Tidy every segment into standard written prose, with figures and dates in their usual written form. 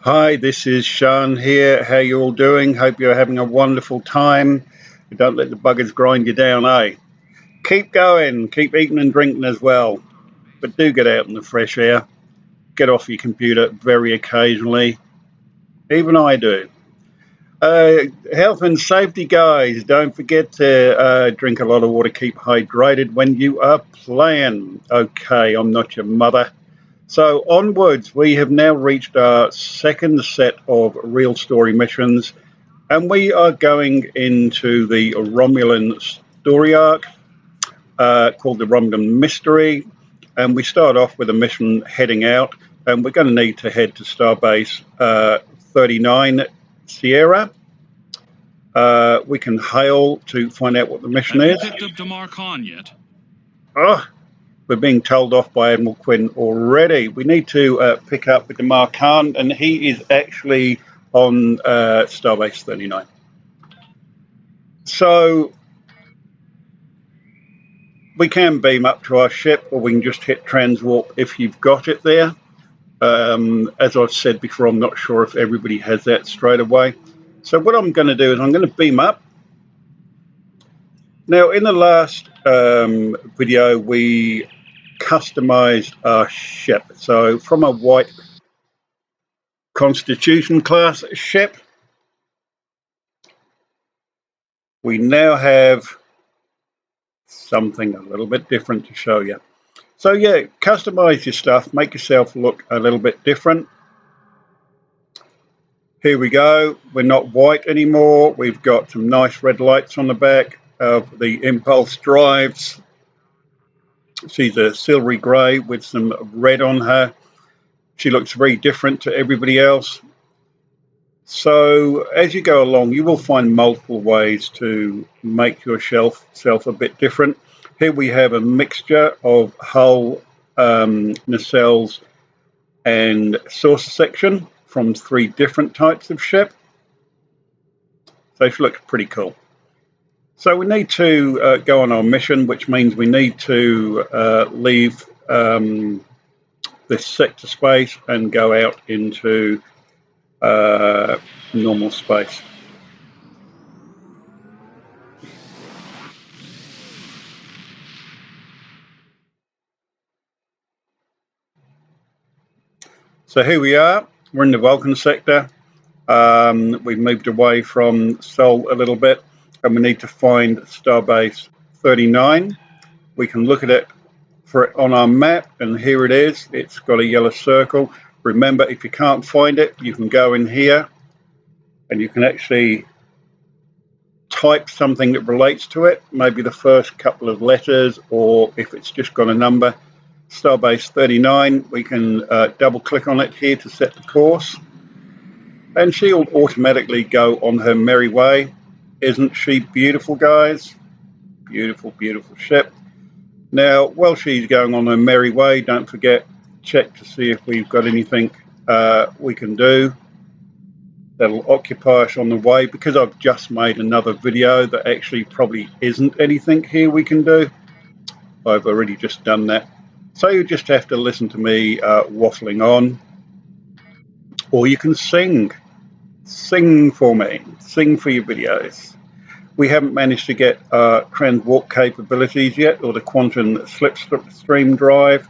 Hi, this is Sean here. How you all doing? Hope you're having a wonderful time. Don't let the buggers grind you down, eh? Keep going, keep eating and drinking as well. But do get out in the fresh air. Get off your computer very occasionally. Even I do. Health and safety, guys. Don't forget to drink a lot of water. Keep hydrated when you are playing. Okay, I'm not your mother. So onwards, we have now reached our second set of real story missions, and we are going into the Romulan story arc called the Romulan Mystery. And we start off with a mission heading out, and we're going to need to head to Starbase 39 Sierra. We can hail to find out what the mission Have is. you picked up Damar Khan yet? Oh, we're being told off by Admiral Quinn already. We need to pick up with Damar Khan, and he is actually on Starbase 39. So we can beam up to our ship, or we can just hit transwarp if you've got it there. As I've said before, I'm not sure if everybody has that straight away. So what I'm going to do is I'm going to beam up. Now, in the last video, we customized our ship. So from a white Constitution class ship, we now have something a little bit different to show you. So yeah, customize your stuff, make yourself look a little bit different. Here we go. We're not white anymore. We've got some nice red lights on the back of the impulse drives. She's a silvery grey with some red on her. She looks very different to everybody else. So as you go along, you will find multiple ways to make yourself a bit different. Here we have a mixture of hull, nacelles, and saucer section from 3 different types of ship. So she looks pretty cool. So we need to go on our mission, which means we need to leave this sector space and go out into normal space. So here we are. We're in the Vulcan sector. We've moved away from Sol a little bit, and we need to find Starbase 39. We can look at it on our map, and here it is. It's got a yellow circle. Remember, if you can't find it, you can go in here and you can actually type something that relates to it, maybe the first couple of letters, or if it's just got a number. Starbase 39, we can double click on it here to set the course, and she'll automatically go on her merry way. Isn't she beautiful, guys? Beautiful, beautiful ship. Now, while she's going on her merry way, don't forget, check to see if we've got anything we can do that'll occupy us on the way, because I've just made another video that actually probably isn't anything here we can do. I've already just done that. So you just have to listen to me waffling on, or you can sing. Sing for me. Sing for your videos. We haven't managed to get transwarp capabilities yet, or the quantum slipstream drive,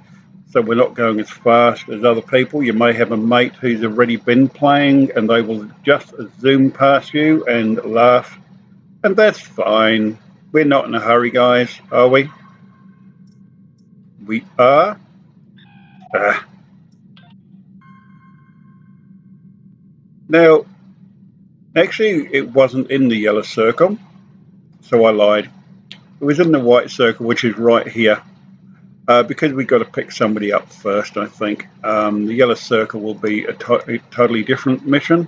so we're not going as fast as other people. You may have a mate who's already been playing, and they will just zoom past you and laugh, and that's fine. We're not in a hurry, guys, are we? We are. Now, actually, it wasn't in the yellow circle, so I lied. It was in the white circle, which is right here. Because we've got to pick somebody up first, I think. The yellow circle will be a totally different mission.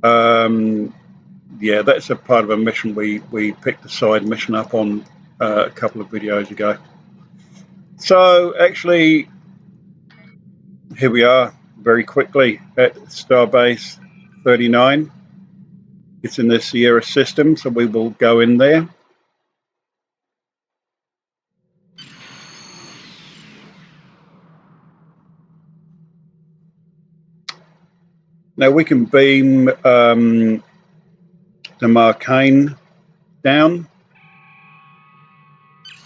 Yeah, that's a part of a mission we picked a side mission up on a couple of videos ago. So actually, here we are very quickly at Starbase 39. It's in the Sierra system, so we will go in there. Now we can beam the Marcane down.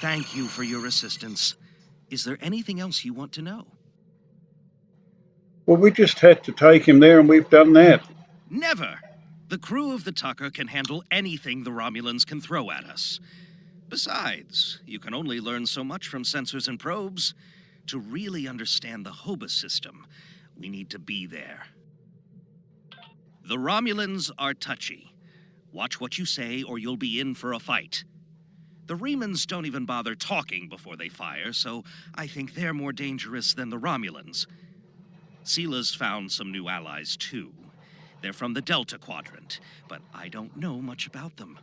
Thank you for your assistance. Is there anything else you want to know? Well, we just had to take him there, and we've done that. Never! The crew of the Tucker can handle anything the Romulans can throw at us. Besides, you can only learn so much from sensors and probes. To really understand the Hobus system, we need to be there. The Romulans are touchy. Watch what you say or you'll be in for a fight. The Remans don't even bother talking before they fire, so I think they're more dangerous than the Romulans. Sela's found some new allies, too. They're from the Delta Quadrant, but I don't know much about them.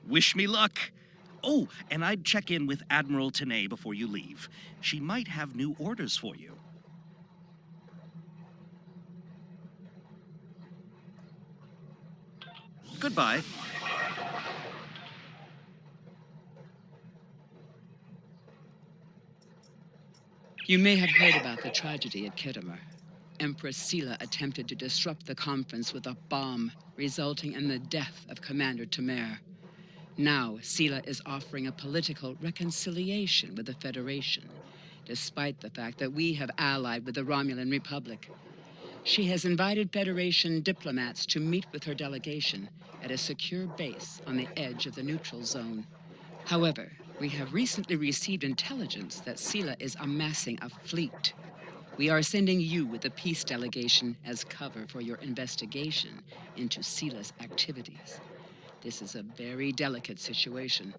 Wish me luck. Oh, and I'd check in with Admiral Tenay before you leave. She might have new orders for you. Goodbye. You may have heard about the tragedy at Khitomer. Empress Sela attempted to disrupt the conference with a bomb, resulting in the death of Commander Temer. Now, Sela is offering a political reconciliation with the Federation, despite the fact that we have allied with the Romulan Republic. She has invited Federation diplomats to meet with her delegation at a secure base on the edge of the neutral zone. However, we have recently received intelligence that Sela is amassing a fleet. We are sending you with the peace delegation as cover for your investigation into Sela's activities. This is a very delicate situation.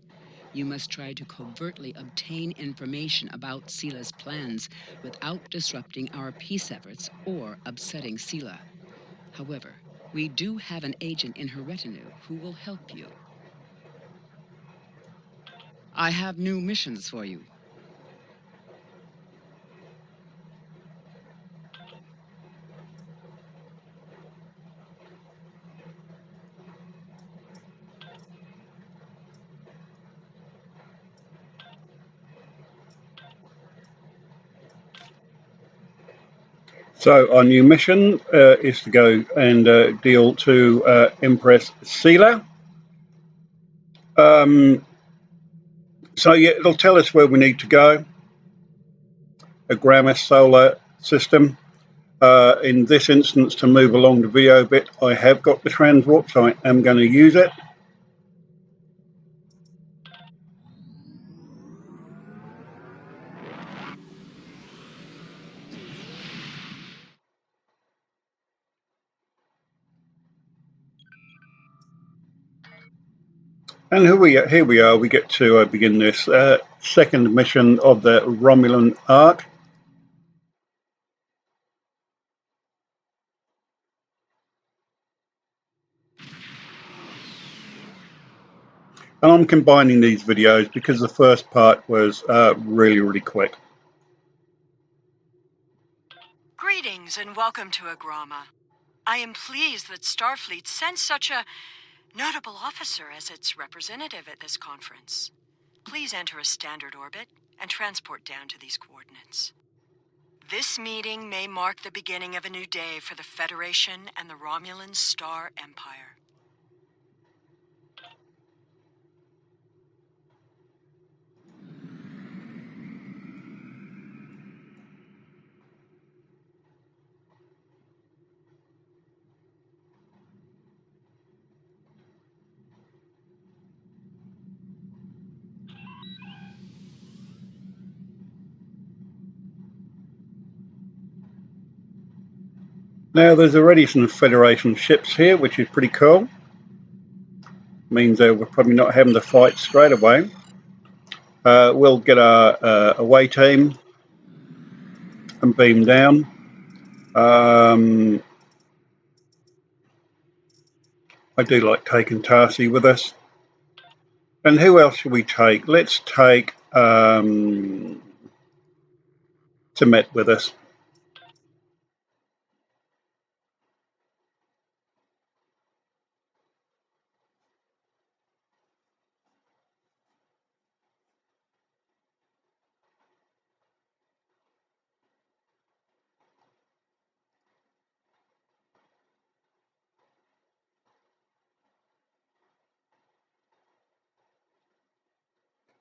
You must try to covertly obtain information about Sela's plans without disrupting our peace efforts or upsetting Sela. However, we do have an agent in her retinue who will help you. I have new missions for you. So our new mission is to go and deal to Empress Sela. So yeah, it'll tell us where we need to go. A Grammar solar system. In this instance, to move along the VO bit, I have got the transwarp, so I am going to use it. And here we are. We get to begin this second mission of the Romulan arc. And I'm combining these videos because the first part was really, really quick. Greetings and welcome to Agrama. I am pleased that Starfleet sent such a notable officer as its representative at this conference. Please enter a standard orbit and transport down to these coordinates. This meeting may mark the beginning of a new day for the Federation and the Romulan Star Empire. Now there's already some Federation ships here, which is pretty cool. Means we're probably not having to fight straight away. We'll get our away team and beam down. I do like taking Tarsi with us. And who else should we take? Let's take Temet with us.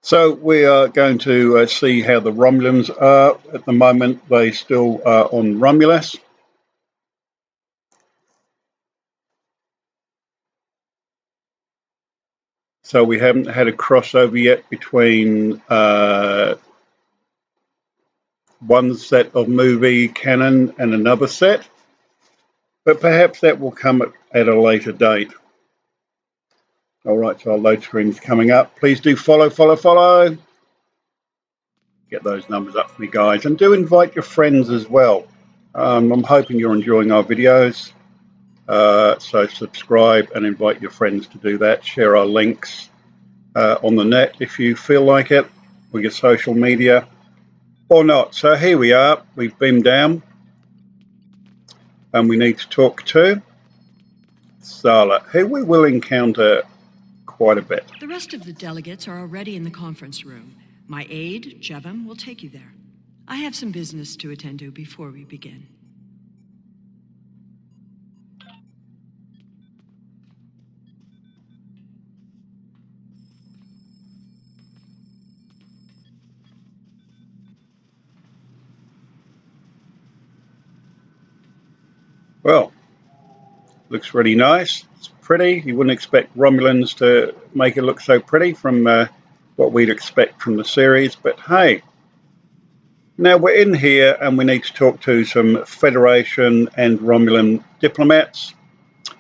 So we are going to see how the Romulans are. At the moment, they still are on Romulus. So we haven't had a crossover yet between one set of movie canon and another set, but perhaps that will come at a later date. All right, so our load screen's coming up. Please do follow. Get those numbers up for me, guys, and do invite your friends as well. I'm hoping you're enjoying our videos, so subscribe and invite your friends to do that. Share our links on the net if you feel like it, or your social media, or not. So here we are. We've beamed down, and we need to talk to Sela, who we will encounter quite a bit. The rest of the delegates are already in the conference room. My aide, Jevem, will take you there. I have some business to attend to before we begin. Well, looks really nice. It's pretty. You wouldn't expect Romulans to make it look so pretty from what we'd expect from the series, but hey. Now we're in here and we need to talk to some Federation and Romulan diplomats.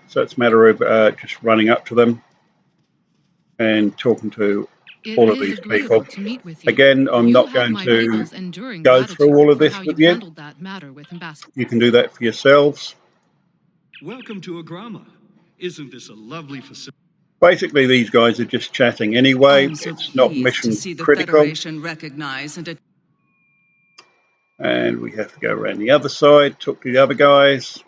So it's a matter of just running up to them and talking to It all of is these people. agreeable to meet with you. Again, I'm You not have going my to people's enduring go through gratitude all of for this how with you've you. handled that matter with Ambassador. You can do that for yourselves. Welcome to Agrama. Isn't this a lovely facility? Basically, these guys are just chatting I anyway. am so It's not pleased to mission see the critical. Federation recognize and And we have to go around the other side, talk to the other guys.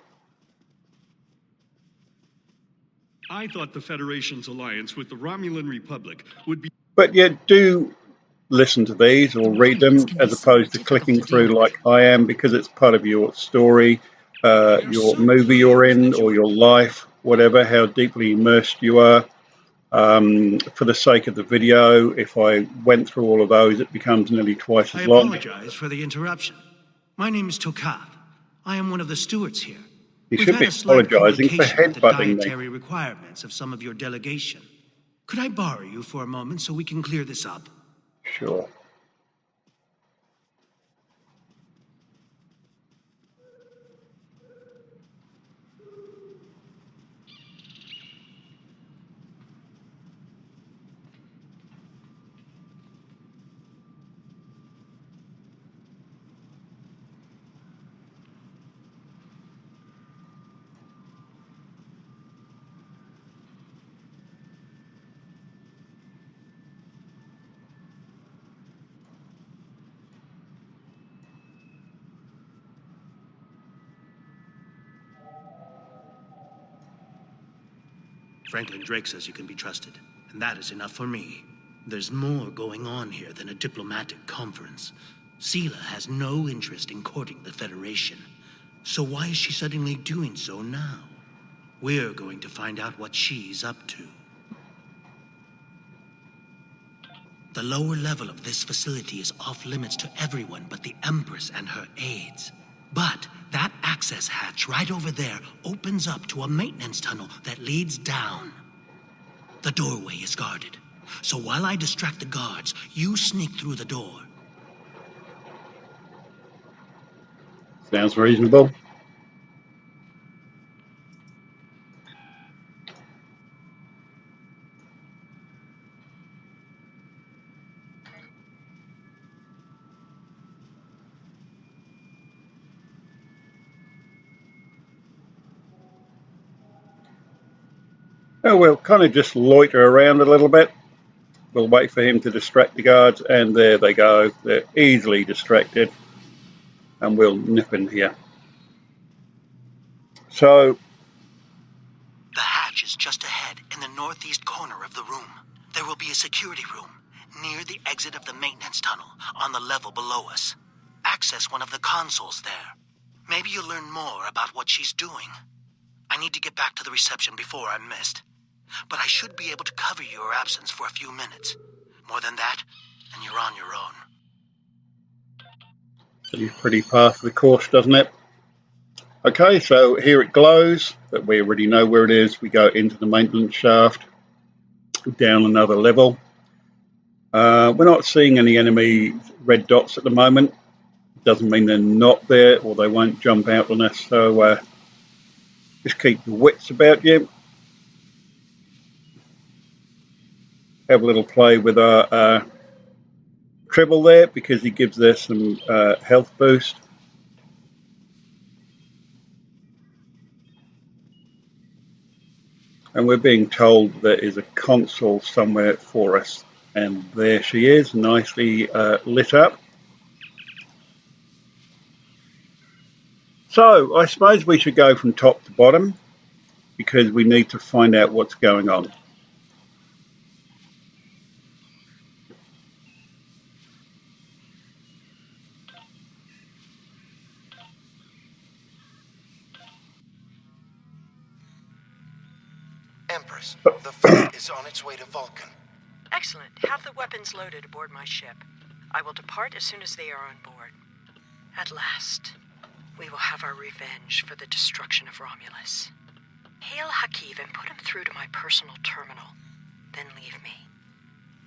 I thought the Federation's alliance with the Romulan Republic would be. But yeah, do listen to these The or read Romulans them can be as so opposed to difficult clicking to deal through with. like I am, because it's part of your story, We are your so movie you're pleased in, that you or are. your life, whatever, how deeply immersed you are. For the sake of the video, if I went through all of those, it becomes nearly twice I as long. apologize for the interruption. My name is Tokav. I am one of the stewards here. You We've should had be a slight apologizing for complication with the headbutting me. dietary requirements of some of your delegation. Could I borrow you for a moment so we can clear this up? Sure. Franklin Drake says you can be trusted, and that is enough for me. There's more going on here than a diplomatic conference. Sela has no interest in courting the Federation. So why is she suddenly doing so now? We're going to find out what she's up to. The lower level of this facility is off limits to everyone but the Empress and her aides. But that access hatch right over there opens up to a maintenance tunnel that leads down. The doorway is guarded. So while I distract the guards, you sneak through the door. Sounds reasonable. Oh, we'll kind of just loiter around a little bit. We'll wait for him to distract the guards, and there they go. They're easily distracted, and we'll nip in here. So, The hatch is just ahead in the northeast corner of the room. There will be a security room near the exit of the maintenance tunnel on the level below us. Access one of the consoles there. Maybe you'll learn more about what she's doing. I need to get back to the reception before I'm missed. But I should be able to cover your absence for a few minutes. More than that, and you're on your own. Seems pretty par for the course, doesn't it? Okay, so here it glows, but we already know where it is. We go into the maintenance shaft, down another level. We're not seeing any enemy red dots at the moment. Doesn't mean they're not there, or they won't jump out on us. So just keep your wits about you. Have a little play with our treble there, because he gives us some health boost. And we're being told there is a console somewhere for us. And there she is, nicely lit up. So I suppose we should go from top to bottom, because we need to find out what's going on. Empress, the fleet is on its way to Vulcan. Excellent. Have the weapons loaded aboard my ship. I will depart as soon as they are on board. At last, we will have our revenge for the destruction of Romulus. Hail Hakiv and put him through to my personal terminal. Then leave me.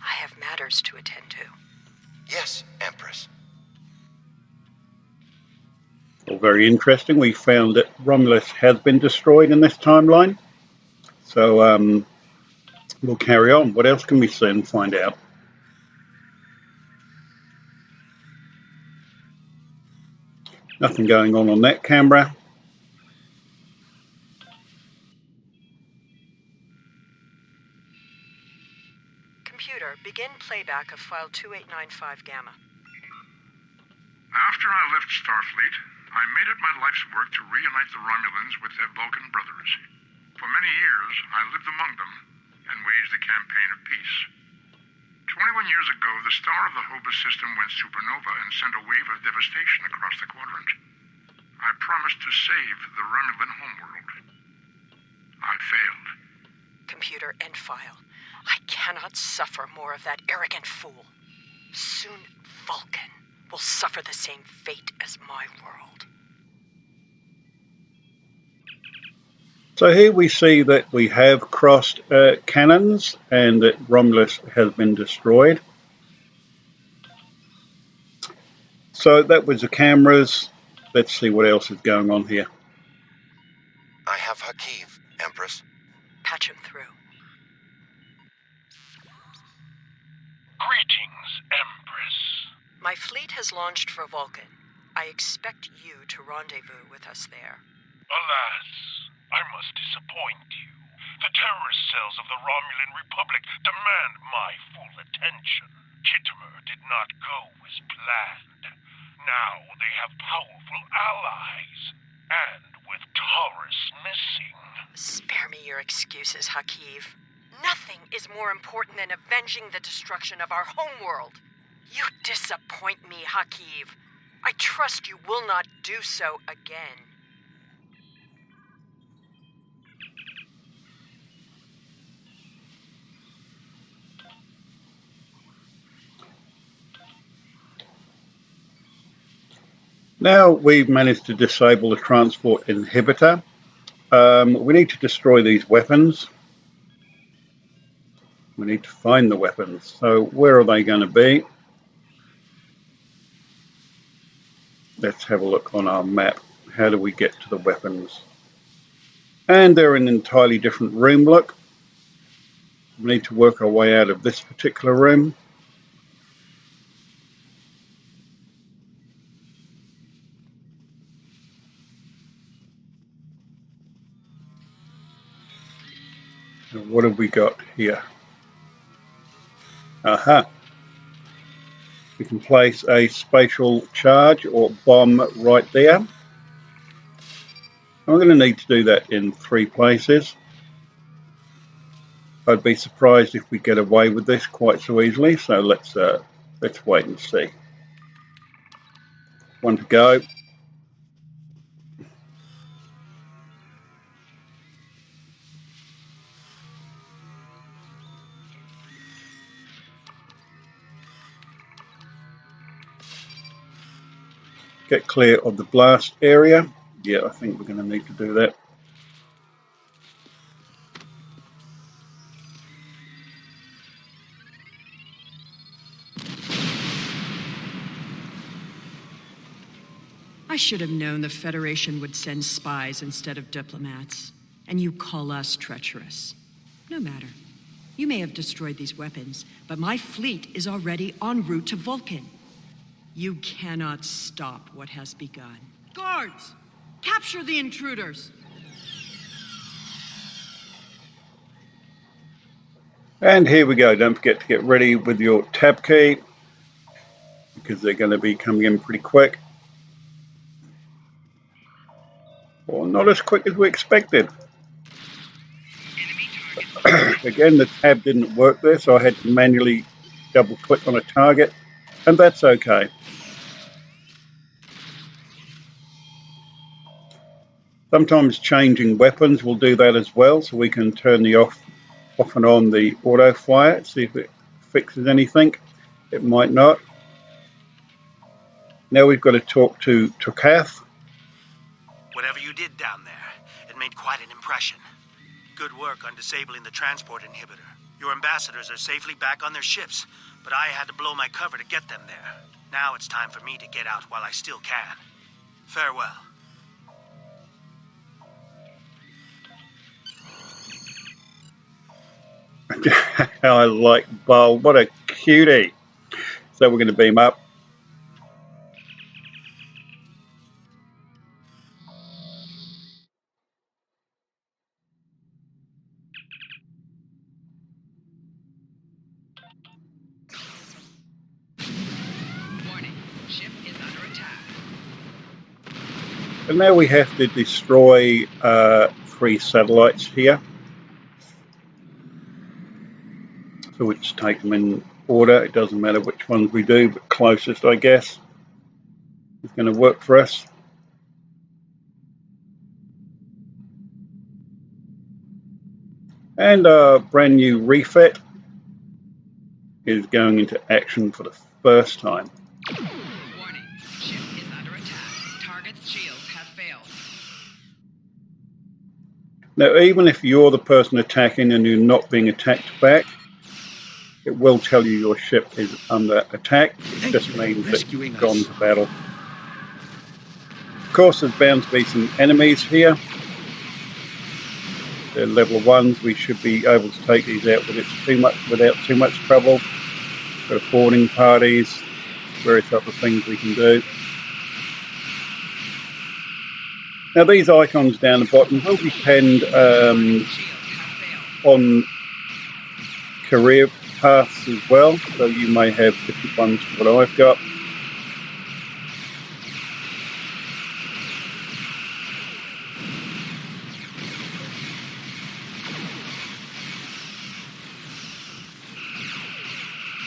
I have matters to attend to. Yes, Empress. Well, very interesting. We found that Romulus has been destroyed in this timeline. So we'll carry on. What else can we see and find out? Nothing going on that camera. Computer, begin playback of file 2895 Gamma. After I left Starfleet, I made it my life's work to reunite the Romulans with their Vulcan brothers. For many years, I lived among them and waged a campaign of peace. 21 years ago, the star of the Hobus system went supernova and sent a wave of devastation across the quadrant. I promised to save the Romulan homeworld. I failed. Computer, end file. I cannot suffer more of that arrogant fool. Soon, Vulcan will suffer the same fate as my world. So here we see that we have crossed cannons and that Romulus has been destroyed. So that was the cameras. Let's see what else is going on here. I have Hakiv, Empress. Patch him through. Greetings, Empress. My fleet has launched for Vulcan. I expect you to rendezvous with us there. Alas, I must disappoint you. The terrorist cells of the Romulan Republic demand my full attention. Kittimer did not go as planned. Now they have powerful allies. And with Taurus missing... Spare me your excuses, Hakiv. Nothing is more important than avenging the destruction of our homeworld. You disappoint me, Hakiv. I trust you will not do so again. Now we've managed to disable the transport inhibitor. We need to destroy these weapons. We need to find the weapons. So where are they going to be? Let's have a look on our map. How do we get to the weapons? And they're in an entirely different room, look. We need to work our way out of this particular room. And what have we got here? Aha. We can place a spatial charge or bomb right there. I'm going to need to do that in 3 places. I'd be surprised if we get away with this quite so easily, so let's wait and see. 1 to go. get clear of the blast area. Yeah, I think we're going to need to do that. I should have known the Federation would send spies instead of diplomats. And you call us treacherous. No matter. You may have destroyed these weapons, but my fleet is already en route to Vulcan. You cannot stop what has begun. Guards! Capture the intruders! And here we go. Don't forget to get ready with your tab key, because they're going to be coming in pretty quick. Well, not as quick as we expected. Again, the tab didn't work there, so I had to manually double click on a target, and that's okay. Sometimes changing weapons will do that as well, so we can turn the off and on the auto fire, see if it fixes anything. It might not. Now we've got to talk to Tokath. Whatever you did down there, it made quite an impression. Good work on disabling the transport inhibitor. Your ambassadors are safely back on their ships, but I had to blow my cover to get them there. Now it's time for me to get out while I still can. Farewell. I like Bull. What a cutie. So we're going to beam up. Warning, ship is under attack. And now we have to destroy 3 satellites here. So we'll just take them in order. It doesn't matter which ones we do, but closest, I guess, is going to work for us. And our brand new refit is going into action for the first time. Warning, ship is under attack. Target's shields have failed. Now, even if you're the person attacking and you're not being attacked back, it will tell you your ship is under attack. It just means that you've gone to battle. Of course, there's bound to be some enemies here. They're level 1s. We should be able to take these out without too much trouble. Got boarding parties, various other things we can do. Now, these icons down the bottom will depend on career paths as well, so you may have different ones to what I've got.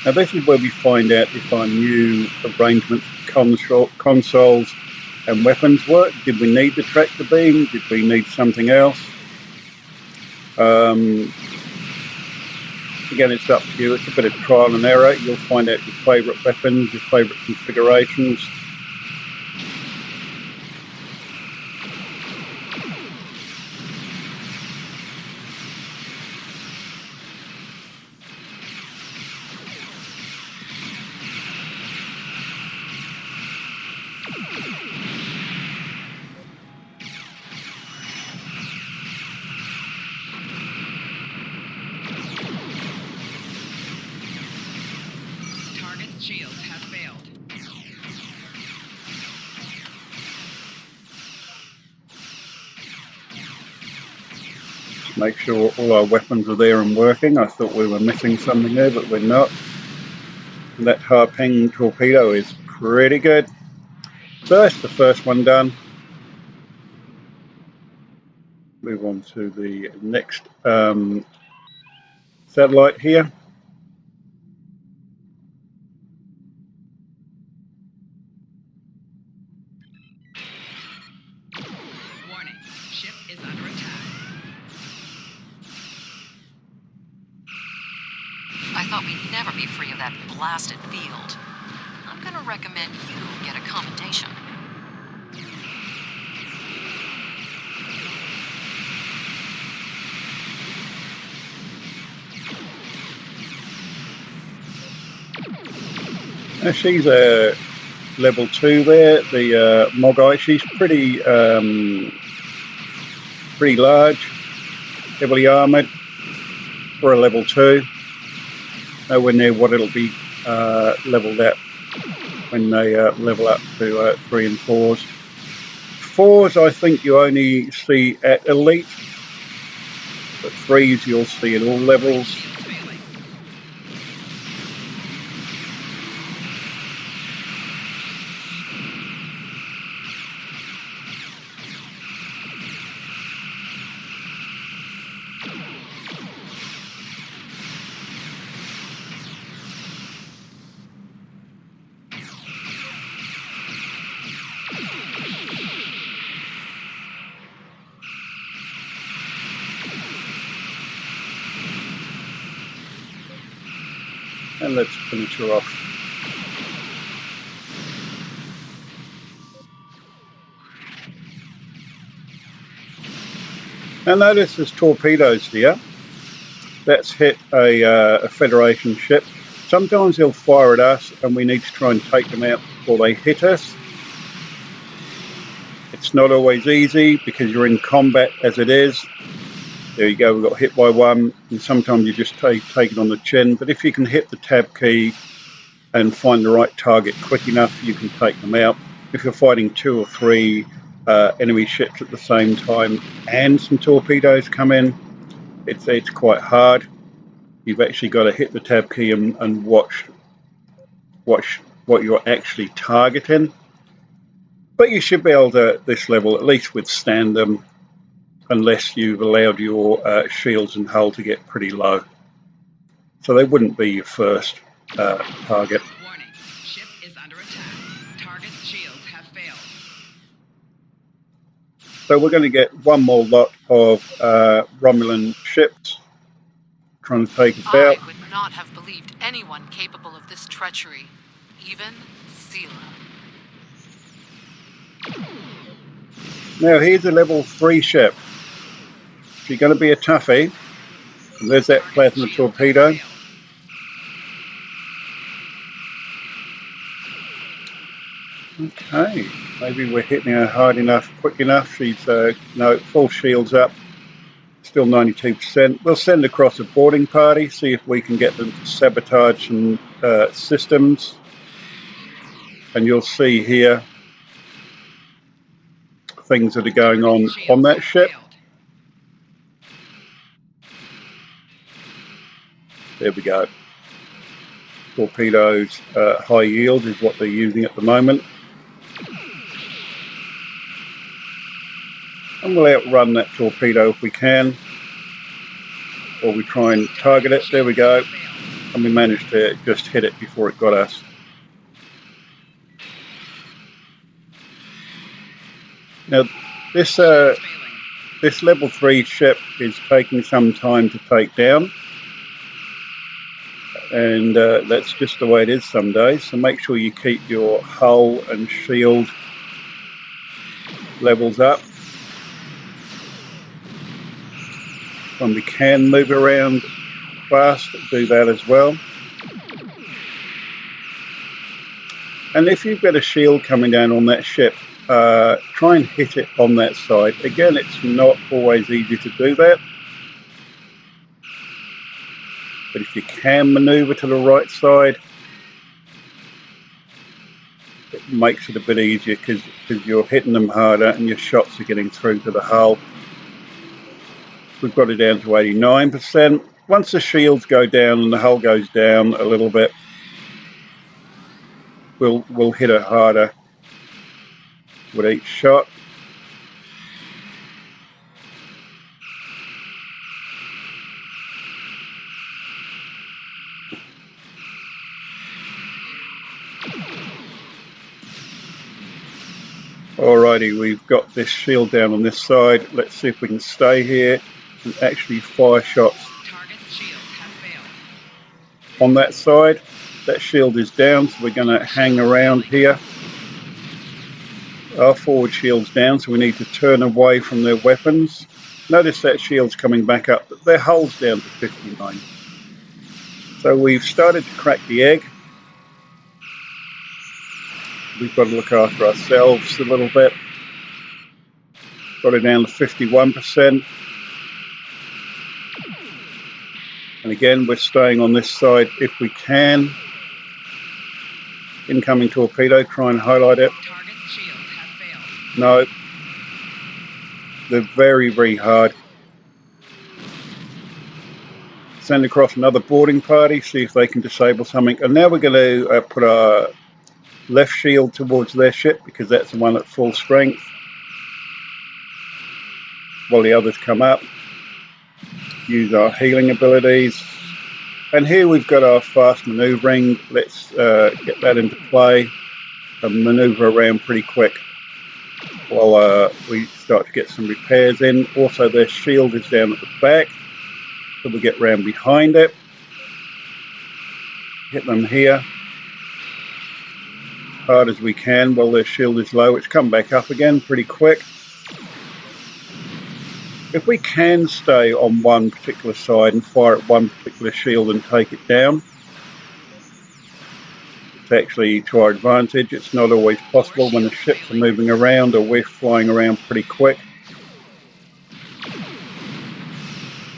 Now this is where we find out if our new arrangement consoles and weapons work. Did we need the tractor beam? Did we need something else? Again, it's up to you. It's a bit of trial and error. You'll find out your favourite weapons, your favourite configurations. Shields have failed. Make sure all our weapons are there and working. I thought we were missing something there, but we're not. And that harpoon torpedo is pretty good. So that's the first one done. Move on to the next satellite here. Warning, ship is under attack. I thought we'd never be free of that blasted field. I'm gonna recommend you get a commendation. Now she's a level 2 there, the Mogai. She's pretty large, heavily armoured for a level 2. Nowhere near what it'll be leveled at when they level up to 3 and 4s. 4s I think you only see at elite, but 3s you'll see at all levels. And let's finish her off. Now notice there's torpedoes here. That's hit a Federation ship. Sometimes they'll fire at us and we need to try and take them out before they hit us. It's not always easy because you're in combat as it is. There you go, we got hit by one, and sometimes you just take it on the chin. But if you can hit the tab key and find the right target quick enough, you can take them out. If you're fighting 2 or 3 enemy ships at the same time and some torpedoes come in, it's quite hard. You've actually got to hit the tab key and watch what you're actually targeting. But you should be able to, at this level, at least withstand them, unless you've allowed your shields and hull to get pretty low. So they wouldn't be your first target. Warning, ship is under attack. Target's shields have failed. So we're going to get one more lot of Romulan ships trying to take us out. I would not have believed anyone capable of this treachery, even Sela. Now here's a level 3 ship. She's going to be a toughie. And there's that plasma torpedo. Okay, maybe we're hitting her hard enough, quick enough. She's no, full shields up, still 92%. We'll send across a boarding party, see if we can get them to sabotage some systems. And you'll see here things that are going on that ship. There we go. Torpedoes, high yield is what they're using at the moment. And we'll outrun that torpedo if we can. Or we try and target it. There we go. And we managed to just hit it before it got us. Now, this level 3 ship is taking some time to take down. And that's just the way it is some days. So make sure you keep your hull and shield levels up. When we can move around fast, do that as well. And if you've got a shield coming down on that ship, try and hit it on that side. Again, it's not always easy to do that. But if you can maneuver to the right side, it makes it a bit easier because you're hitting them harder and your shots are getting through to the hull. We've got it down to 89%. Once the shields go down and the hull goes down a little bit, we'll hit it harder with each shot. Alrighty, we've got this shield down on this side. Let's see if we can stay here and actually fire shots on that side. That shield is down, so we're going to hang around here. Our forward shield's down, so we need to turn away from their weapons. Notice that shield's coming back up, but their hull's down to 59. So we've started to crack the egg. we've got to look after ourselves a little bit. Got it down to 51%. And again, we're staying on this side if we can. Incoming torpedo, try and highlight it. No. They're very, very hard. Send across another boarding party, see if they can disable something. And now we're going to put our left shield towards their ship because that's the one at full strength. While the others come up. Use our healing abilities. And here we've got our fast maneuvering. Let's get that into play and maneuver around pretty quick while we start to get some repairs in. Also, their shield is down at the back, so we get round behind it. Hit them here as hard as we can while their shield is low. It's come back up again pretty quick. If we can stay on one particular side and fire at one particular shield and take it down, it's actually to our advantage. It's not always possible when the ships are moving around or we're flying around pretty quick.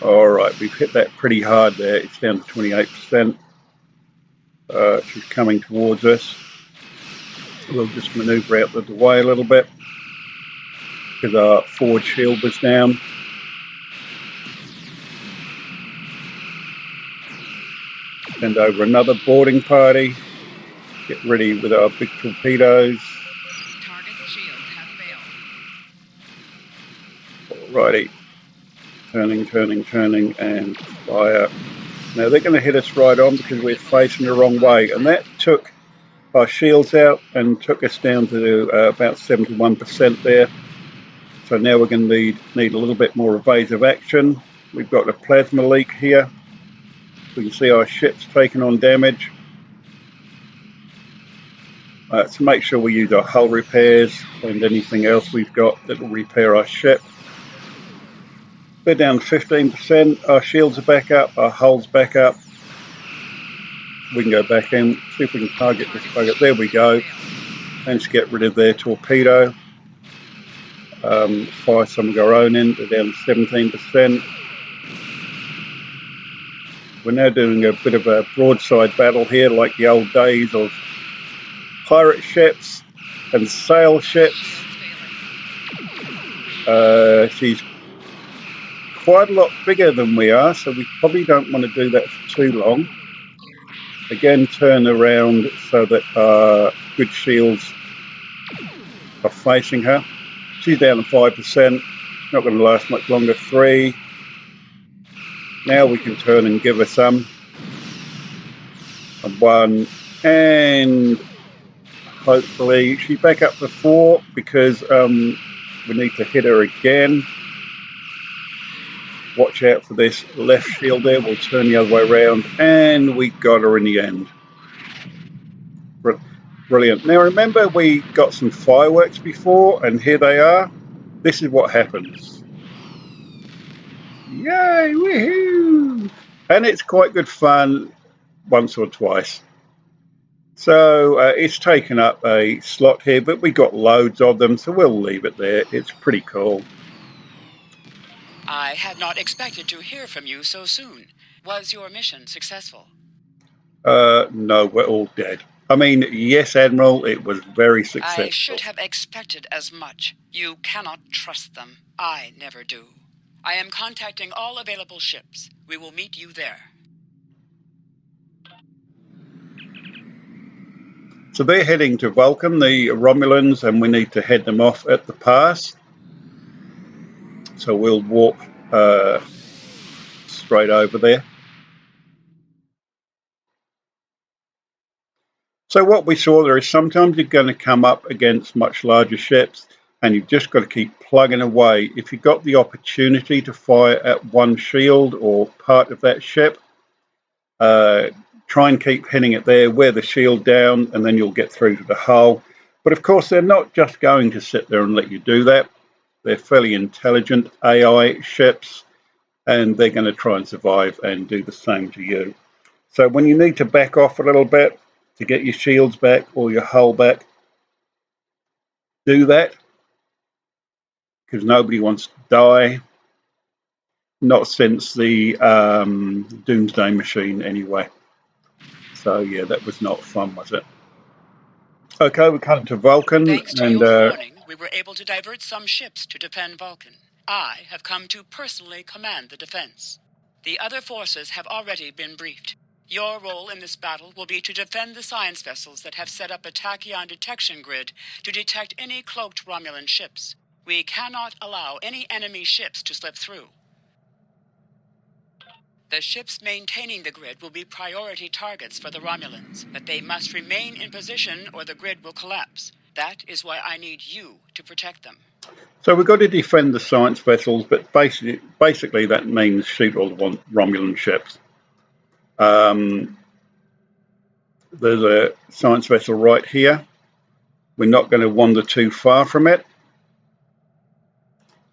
Alright, we've hit that pretty hard there. It's down to 28%. She's coming towards us. We'll just maneuver out of the way a little bit because our forward shield was down. Send over another boarding party. Get ready with our big torpedoes. Alrighty. Turning, and fire. Now they're going to hit us right on because we're facing the wrong way. And that took our shields out and took us down to about 71% there. So now we're going to need a little bit more evasive action. We've got a plasma leak here. We can see our ship's taking on damage. So make sure we use our hull repairs and anything else we've got that will repair our ship. We're down 15%. Our shields are back up. Our hull's back up. We can go back in, see if we can target this target. There we go. Managed to get rid of their torpedo. Fire some of our own in. They're down to 17%. We're now doing a bit of a broadside battle here, like the old days of pirate ships and sail ships. She's quite a lot bigger than we are, so we probably don't want to do that for too long. Again, turn around so that our good shields are facing her. She's down to 5%. Not going to last much longer. 3. Now we can turn and give her some. And 1. And hopefully she's back up to 4 because we need to hit her again. Watch out for this left shield there. We'll turn the other way around. And we got her in the end. Brilliant. Now remember we got some fireworks before and here they are. This is what happens. Yay! Woohoo! And it's quite good fun once or twice. So it's taken up a slot here, but we got loads of them, so we'll leave it there. It's pretty cool. I had not expected to hear from you so soon. Was your mission successful? No, we're all dead. I mean, yes, Admiral, it was very successful. I should have expected as much. You cannot trust them. I never do. I am contacting all available ships. We will meet you there. So they're heading to Vulcan, the Romulans, and we need to head them off at the pass. So we'll walk straight over there. So what we saw there is sometimes you're going to come up against much larger ships and you've just got to keep plugging away. If you've got the opportunity to fire at one shield or part of that ship, try and keep hitting it there, wear the shield down, and then you'll get through to the hull. But of course, they're not just going to sit there and let you do that. They're fairly intelligent AI ships, and they're going to try and survive and do the same to you. So when you need to back off a little bit to get your shields back or your hull back, do that because nobody wants to die. Not since the Doomsday Machine, anyway. So yeah, that was not fun, was it? Okay, we come to Vulcan. Thanks to your warning, we were able to divert some ships to defend Vulcan. I have come to personally command the defense. The other forces have already been briefed. Your role in this battle will be to defend the science vessels that have set up a tachyon detection grid to detect any cloaked Romulan ships. We cannot allow any enemy ships to slip through. The ships maintaining the grid will be priority targets for the Romulans, but they must remain in position or the grid will collapse. That is why I need you to protect them. So we've got to defend the science vessels, but basically that means shoot all the Romulan ships. There's a science vessel right here. We're not going to wander too far from it.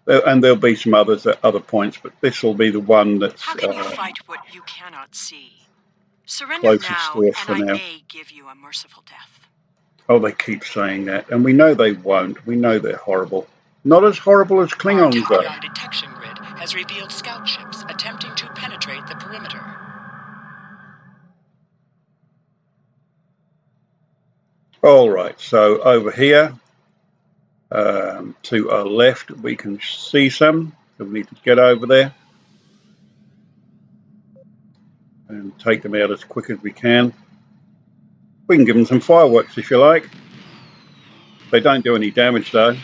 And there'll be some others at other points, but this will be the one that's How can you fight what you cannot see? Surrender closest now, to us and for I now. may give you a merciful death. Oh, they keep saying that, and we know they won't. We know they're horrible. Not as horrible as Klingons, though. Our tachyon detection grid has revealed scout ships attempting to penetrate the perimeter. All right, so over here, to our left, we can see some. So we need to get over there and take them out as quick as we can. We can give them some fireworks if you like. They don't do any damage though.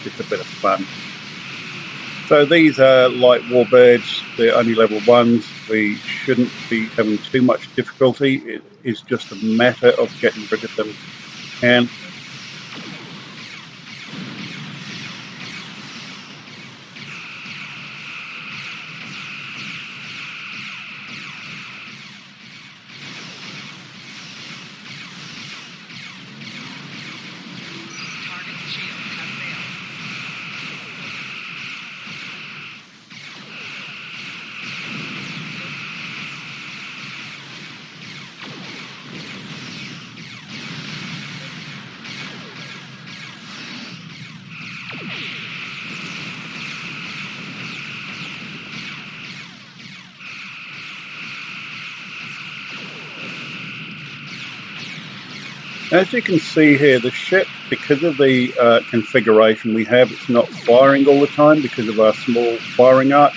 It's a bit of fun. So these are light warbirds. They're only level 1s. We shouldn't be having too much difficulty. It is just a matter of getting rid of them if we can. As you can see here, the ship, because of the configuration we have, it's not firing all the time because of our small firing arc.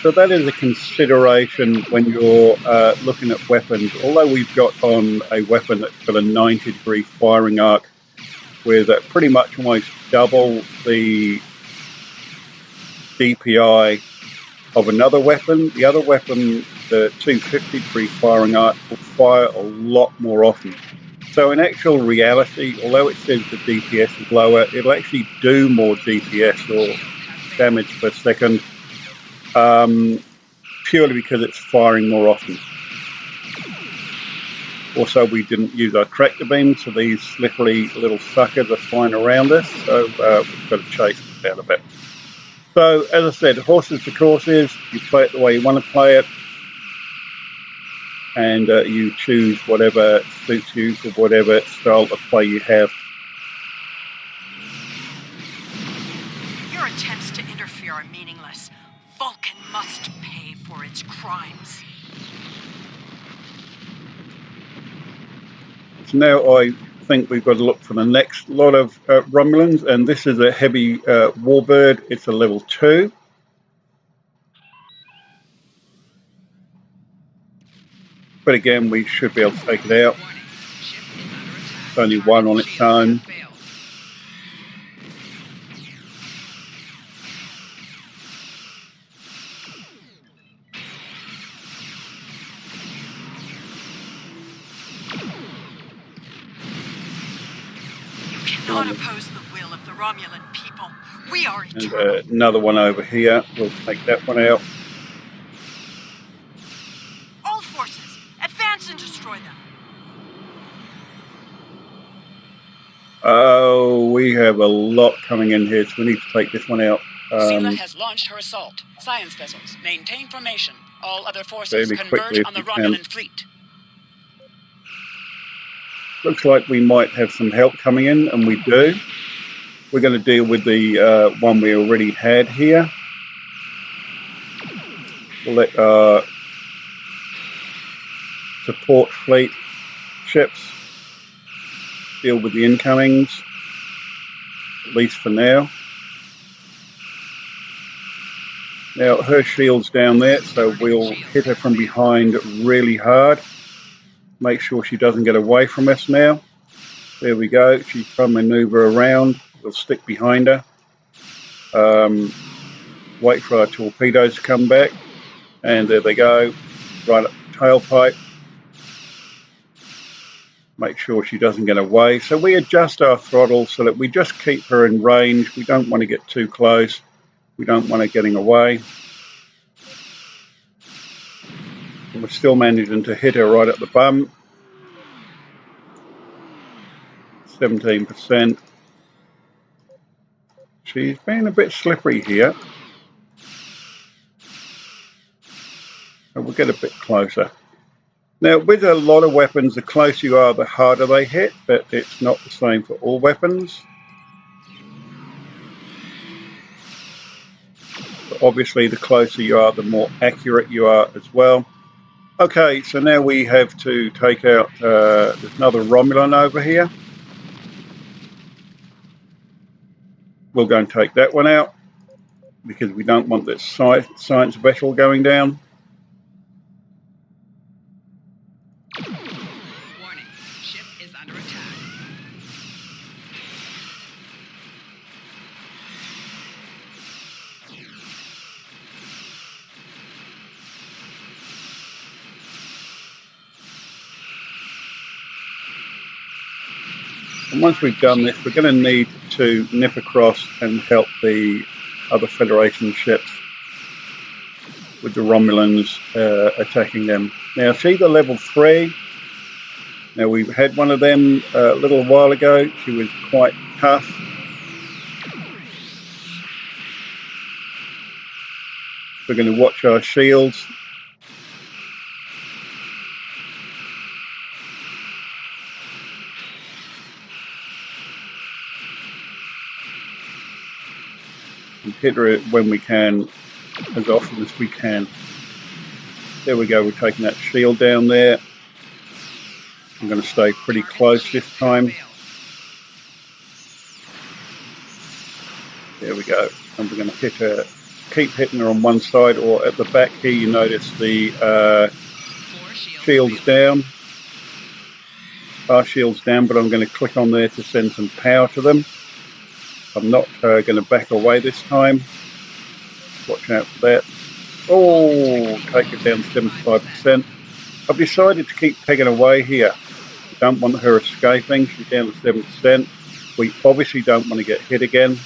So that is a consideration when you're looking at weapons. Although we've got on a weapon that's got a 90-degree firing arc with pretty much almost double the DPI of another weapon, the other weapon, the 250-degree firing arc, will fire a lot more often. So in actual reality, although it says the DPS is lower, it'll actually do more DPS or damage per second, purely because it's firing more often. Also, we didn't use our tractor beam, so these slippery little suckers are flying around us, so we've got to chase them down a bit. So, as I said, horses for courses, you play it the way you want to play it, and you choose whatever suits you for whatever style of play you have. Your attempts to interfere are meaningless. Vulcan must pay for its crimes. So now I think we've got to look for the next lot of Romulans, and this is a heavy warbird. It's a level 2. But again, we should be able to take it out. It's only one on its own. You cannot oppose the will of the Romulan people. We are eternal. And another one over here. We'll take that one out. All forces, advance and destroy them. Oh, we have a lot coming in here, so we need to take this one out. Sela has launched her assault. Science vessels, maintain formation. All other forces converge on the Romulan fleet. Looks like we might have some help coming in, and we do. We're going to deal with the one we already had here. We'll let our support fleet ships deal with the incomings, at least for now. Now, her shield's down there, so we'll hit her from behind really hard. Make sure she doesn't get away from us now. There we go. She's trying to maneuver around. We'll stick behind her. Wait for our torpedoes to come back. And there they go. Right up the tailpipe. Make sure she doesn't get away. So we adjust our throttle so that we just keep her in range. We don't want to get too close. We don't want her getting away. And we're still managing to hit her right at the bum. 17%. She's been a bit slippery here. And we'll get a bit closer. Now, with a lot of weapons, the closer you are, the harder they hit, but it's not the same for all weapons. But obviously, the closer you are, the more accurate you are as well. Okay, so now we have to take out, there's another Romulan over here. We'll go and take that one out, because we don't want this science vessel going down. Warning, ship is under attack. And once we've done this, we're going to need to nip across and help the other Federation ships with the Romulans attacking them. Now, see the level 3? Now, we've had one of them a little while ago. She was quite tough. We're going to watch our shields. And hit her when we can, as often as we can. There we go, we're taking that shield down there. I'm going to stay pretty close this time. There we go. And we're going to hit her, keep hitting her on one side, or at the back here you notice the shield's down. Our shield's down, but I'm going to click on there to send some power to them. I'm not going to back away this time. Watch out for that. Oh, take it down to 75%. I've decided to keep pegging away here. I don't want her escaping. She's down to 7%. We obviously don't want to get hit again.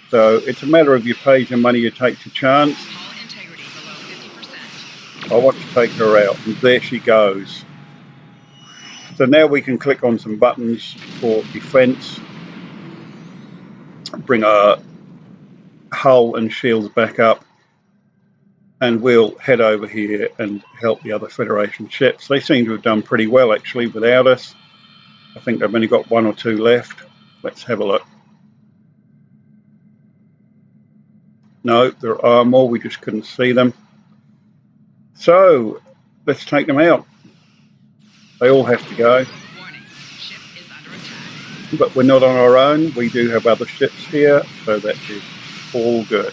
So it's a matter of you pay your money, you take your chance. I want to take her out, and there she goes. So now we can click on some buttons for defense. Bring our hull and shields back up, and we'll head over here and help the other Federation ships. They seem to have done pretty well actually without us. I think they've only got 1 or 2 left. Let's have a look. No, there are more, we just couldn't see them. So let's take them out. They all have to go. But we're not on our own. We do have other ships here, so that is all good.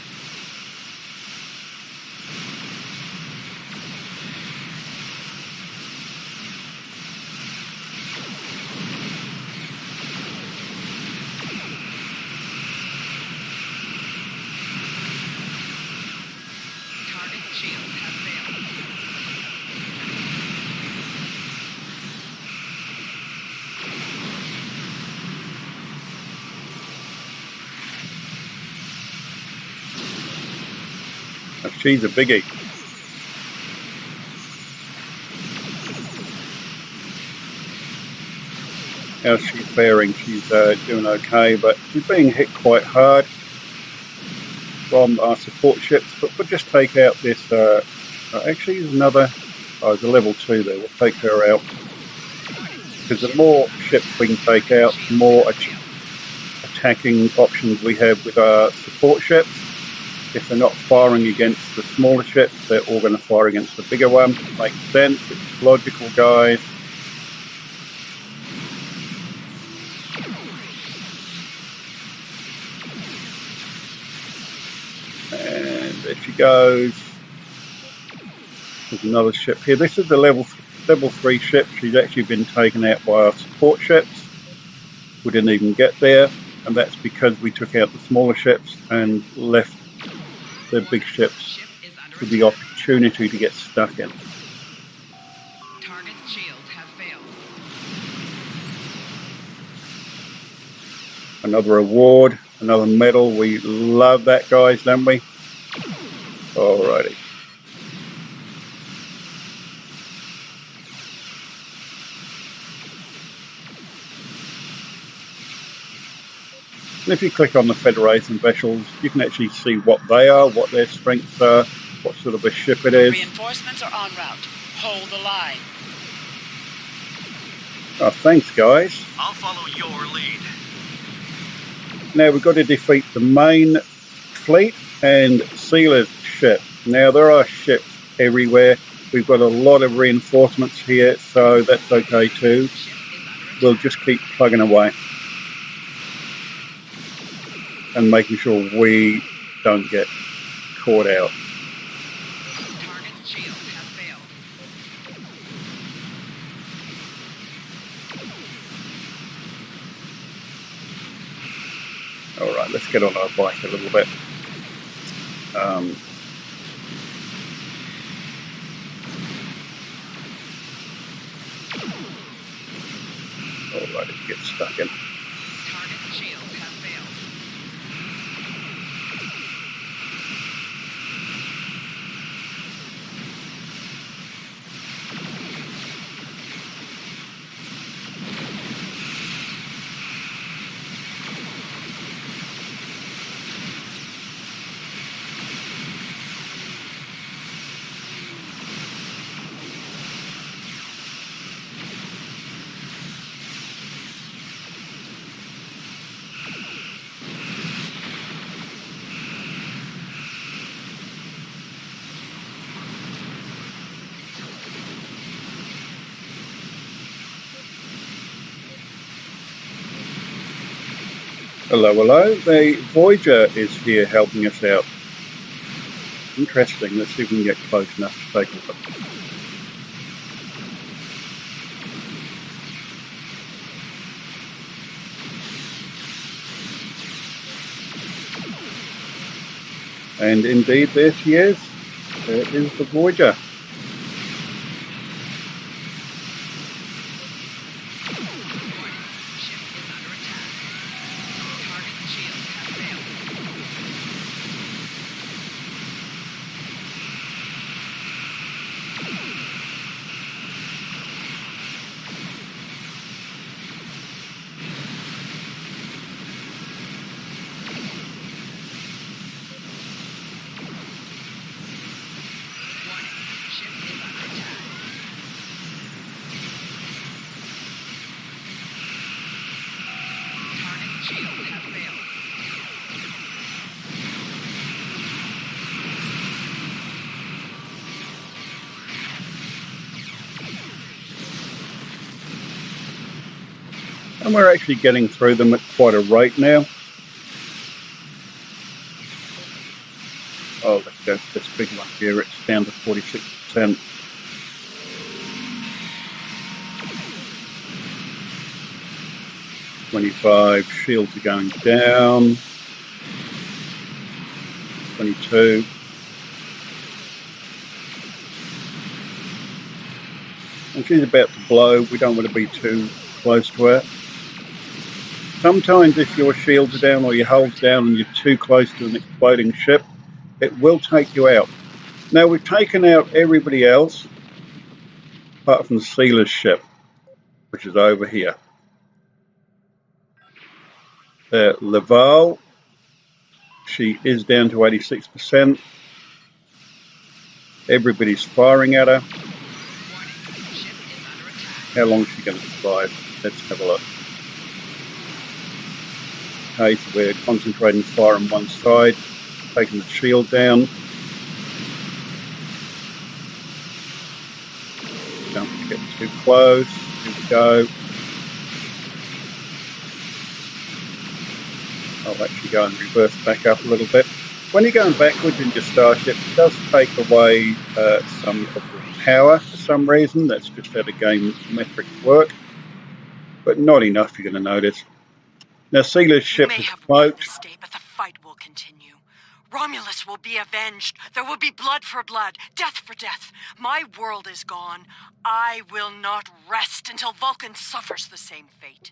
She's a biggie. How's she faring? She's doing okay, but she's being hit quite hard from our support ships. But we'll just take out this. Actually, there's another. Oh, there's a level 2 there. We'll take her out. because the more ships we can take out, the more attacking options we have with our support ships. If they're not firing against the smaller ships, they're all going to fire against the bigger one. Makes sense. It's logical, guys. And there she goes. There's another ship here. This is the level 3 ship. She's actually been taken out by our support ships. We didn't even get there, and that's because we took out the smaller ships and left the big ships with the opportunity to get stuck in. Target's shields have failed. Another award, another medal. We love that, guys, don't we? Alrighty. And if you click on the Federation vessels, you can actually see what they are, what their strengths are, what sort of a ship it is. Reinforcements are en route. Hold the line. Oh, thanks, guys. I'll follow your lead. Now we've got to defeat the main fleet and Sela's ship. Now there are ships everywhere. We've got a lot of reinforcements here, so that's okay too. We'll just keep plugging away and making sure we don't get caught out. Target's shields have failed. All right, let's get on our bike a little bit. All right, let's get stuck in. Target's shields have failed. Hello, hello. The Voyager is here helping us out. Interesting. Let's see if we can get close enough to take a look. And indeed, there she is. There is the Voyager. And we're actually getting through them at quite a rate now. Oh, let's go for this big one here. It's down to 46%. $25, shields are going down. 22. And she's about to blow. We don't want to be too close to her. Sometimes if your shields are down or your hull's down and you're too close to an exploding ship, it will take you out. Now we've taken out everybody else apart from Sela's ship, which is over here. Laval, she is down to 86%. Everybody's firing at her. How long is she going to survive? Let's have a look. Okay, so we're concentrating fire on one side, taking the shield down. Don't get too close. Here we go. I'll actually go and reverse back up a little bit. When you're going backwards in your starship, it does take away some of your power for some reason. That's just how the game metrics work, but not enough you're going to notice. Now, Sela's You ship may has have won smoked. this day, but the fight will continue. Romulus will be avenged. There will be blood for blood, death for death. My world is gone. I will not rest until Vulcan suffers the same fate.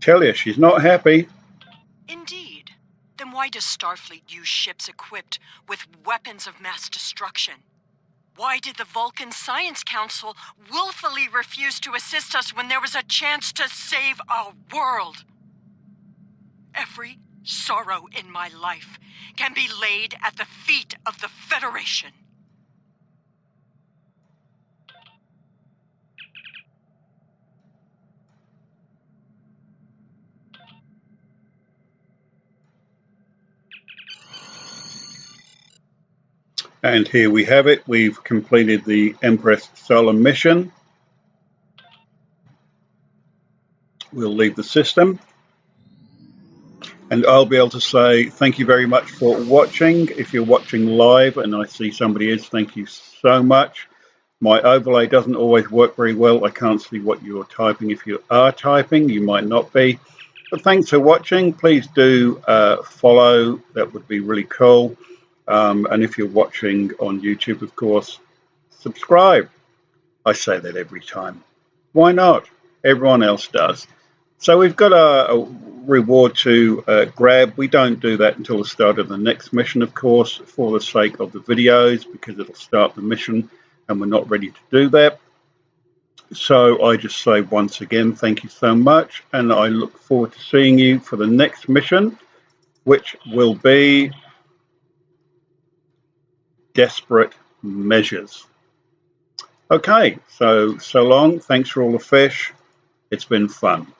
Tell you, she's not happy. Indeed. Then why does Starfleet use ships equipped with weapons of mass destruction? Why did the Vulcan Science Council willfully refuse to assist us when there was a chance to save our world? Every sorrow in my life can be laid at the feet of the Federation. And here we have it. We've completed the Empress Sela mission. We'll leave the system. And I'll be able to say thank you very much for watching. If you're watching live, and I see somebody is, thank you so much. My overlay doesn't always work very well. I can't see what you're typing. If you are typing, you might not be. But thanks for watching. Please do follow. That would be really cool. And if you're watching on YouTube, of course, subscribe. I say that every time. Why not? Everyone else does. So we've got a reward to grab. We don't do that until the start of the next mission, of course, for the sake of the videos, because it'll start the mission and we're not ready to do that. So I just say once again, thank you so much. And I look forward to seeing you for the next mission, which will be Desperate Measures. Okay, so long. Thanks for all the fish. It's been fun.